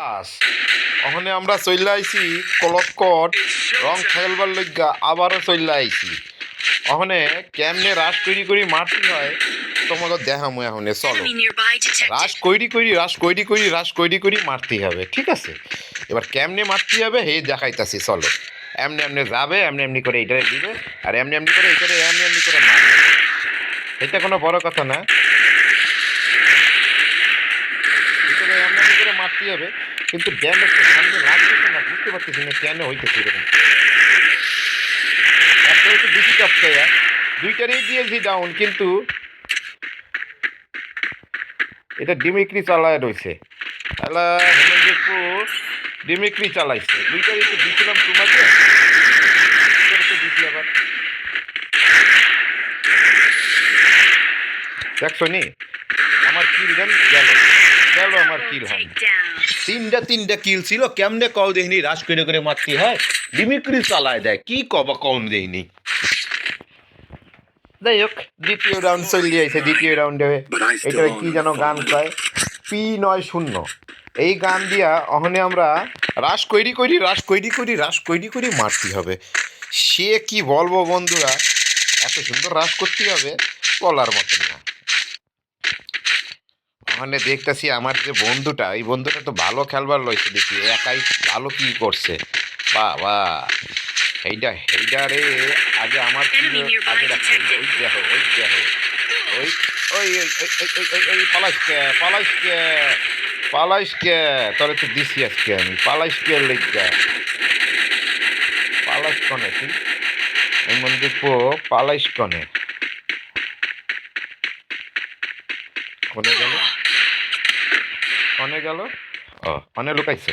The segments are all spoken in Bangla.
আস ওখানে আমরা চলে আইছি কলকট রং খেলবার লইগা আবারও চলে আইছি ওখানে কেমনে রাস কইরি করি মারতে হয় তোমাকে দেখামো এখন চলো রাস কইরি করি মারতে হবে ঠিক আছে এবার কেমনে মারতে হবে হে দেখাইতাছি চলো এমনি এমনি যাবে এমনি এমনি করে এইটারে দিবে আর এমনি এমনি করে এইটারে এমনি এমনি করে মারবে এটা কোনো বড় কথা না এইটারে এমনি এমনি করে মারতে হবে কিন্তু ড্যামেজটা সামনে লাগতেছে না বুঝতে পারতেছি না কেন হইতেছে এরকম একটা হচ্ছে দুটি টপকাইয়া দুইটারই দিয়েছি ডাউন কিন্তু এটা ডিমিক্রি চালায় রয়েছে তাহলে হেমন্তপুর ডিমিক্রি চালাইছে দুইটারই তো দিয়েছিলাম তোমাকে দিচ্ছি আবার দেখছো নি আমার কিল দেন গেল গেল আমার কিল হয় তিনটা কিল ছিল কেমনে কও দেয়নি রাস করে মারতে হয় ডিমিক্রি চালায় দেয় কি কবা কম দেয়নি যাই হোক দ্বিতীয় রাউন্ড চলে আইছে দ্বিতীয় রাউন্ডে এটা কি যেন গান কয় P90 এই গান দিয়া অহনে আমরা রাস কইরি মারতে হবে সে কি বলবো বন্ধুরা এত সুন্দর রাস করতে হবে বলার মতন না ওখানে দেখতেছি আমার যে বন্ধুটা এই বন্ধুটা তো ভালো খেলবার লইছে দেখি একাই ভালো কি করছে বাবা এইটা রে আগে আমার আগে রাখছে ওই দেখো ওই ওই পালাইসকে তোরে তো দিছি আজকে আমি পালাইসকে লেগা পালাইস কনে তুই এই মন্দির পো পালাইস কনে কনে গেল ও কনে লুকাইছে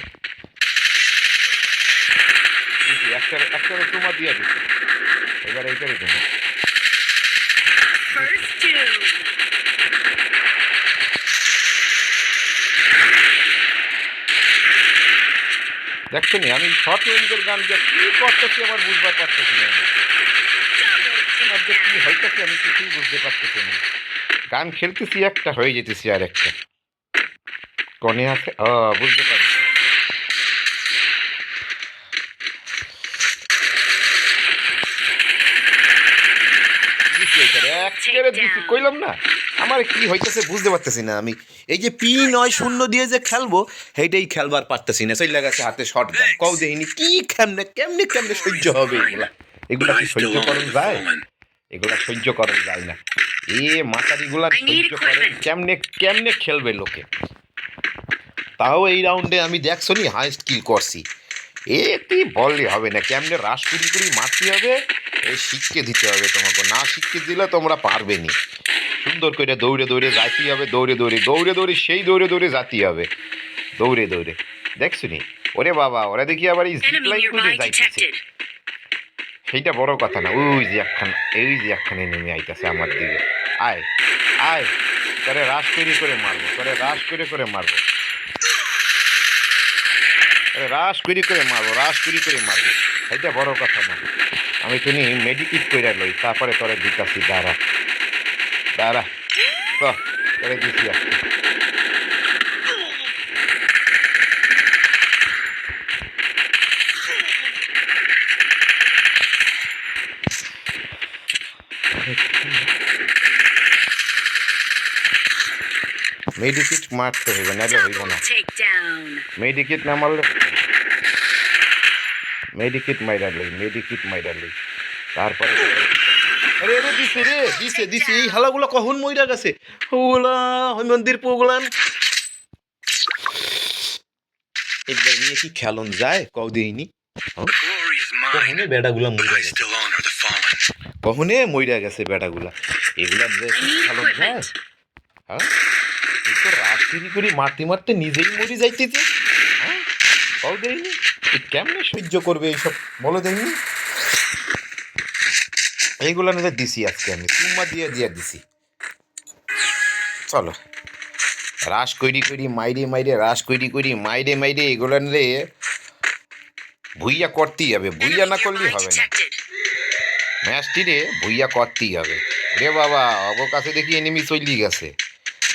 একটা তোমার দিয়া দিচ্ছে এবার এইটারই জন্য দেখছো নি আমি শর্ট রেঞ্জের গান যে কি করতেছি আমার বুঝতে পারতেছি না আমার যে কি হইতেছে আমি কিছুই বুঝতে পারতেছি না গান খেলতেছি একটা হয়ে যেতেছি আর একটা কনে আছে বুঝতে পারছি কইলাম না আমার কি হইতেছে বুঝতে পারতেছি না আমি এই যে P90 দিয়ে যে খেলবো সেইটাই খেলবার পারতেছি না সেই লাগাচ্ছে হাতে শর্ট গান কও দেখিনি কি কেমনে সহ্য হবে এগুলা কি সহ্য করণ যায় এগুলা সহ্য করণ যায় না মাতারিগুলা সহ্য করে কেমনে খেলবে লোকে তাও এই রাউন্ডে আমি দেখছো নি হাইস্ট কিল করছি তুই বললে হবে না কেমনে রাস করি মারতে হবে শিখকে দিতে হবে তোমাকে না শিখকে দিলে তোমরা পারবে নি সুন্দর করে দৌড়ে যাইতে হবে দৌড়ে সেই দৌড়ে যাতে হবে দৌড়ে দেখছো নি ওরে বাবা ওরা দেখি আবার এই জিপলাইন করে যাইতেছে সেইটা বড় কথা না ওই যে একখানে নেমে আইতাছে আমার দিকে আয় তোরে রাস করে মারবো রাস করে মারবো সেইটা বড় কথা না আমি তুমি মেডিকেট করে লই তারপরে তোরে দিতাছি দাঁড়া তোরে দিছি মেডিকেট মারতে হইবে নাহলে হইব না মেডিকেট না মারলে মেডিকেট মাইরা লই তারপরে দিছে এই হালাগুলো কখন মইরা গেছে ওগুলা মন্দির পোগুলান একবার নিয়ে কি খেলন যায় কও দেইনি কখনে বেড়াগুলা মইরা গেছে বেড়াগুলা এগুলা খেলন যায় হ্যাঁ এই তো রাস করি মারতে নিজেই মরি যাইতেছে হ্যাঁ কও দেইনি কেমনে সহ্য করবে এইসব বলো দেইনি এইগুলা নিয়ে দিছি আজকে আমি চুম্মা দিয়ে দিছি চলো রাস করি মাইরে রাস করি মাইরে এগুলা নিয়ে ভুইয়া করতেই হবে ভুইয়া না করলেই হবে না ম্যাচটি রে ভুইয়া করতেই হবে রে বাবা অব কাছে দেখি এনিমি চলি গেছে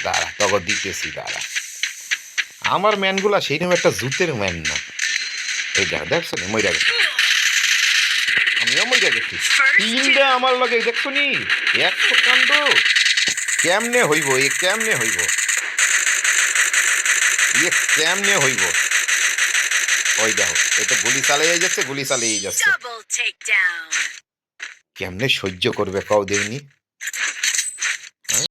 দাঁড়া তখন দিতেছি দাঁড়া আমার ম্যানগুলা সেইরকম একটা জুতের ম্যান না। এই দেখছো নি মইরা গেছে, আমিও মইরা গেছি। তিনটা আমার লগে দেখছো নি, একশো কাণ্ড। কেমনে হইব এ, কেমনে হইব ইয়ে, কেমনে হইব? ওই দেখো এটা গুলি চালিয়ে যাচ্ছে, গুলি চালিয়ে যাচ্ছে। কেমনে সহ্য করবে কও দেইনি?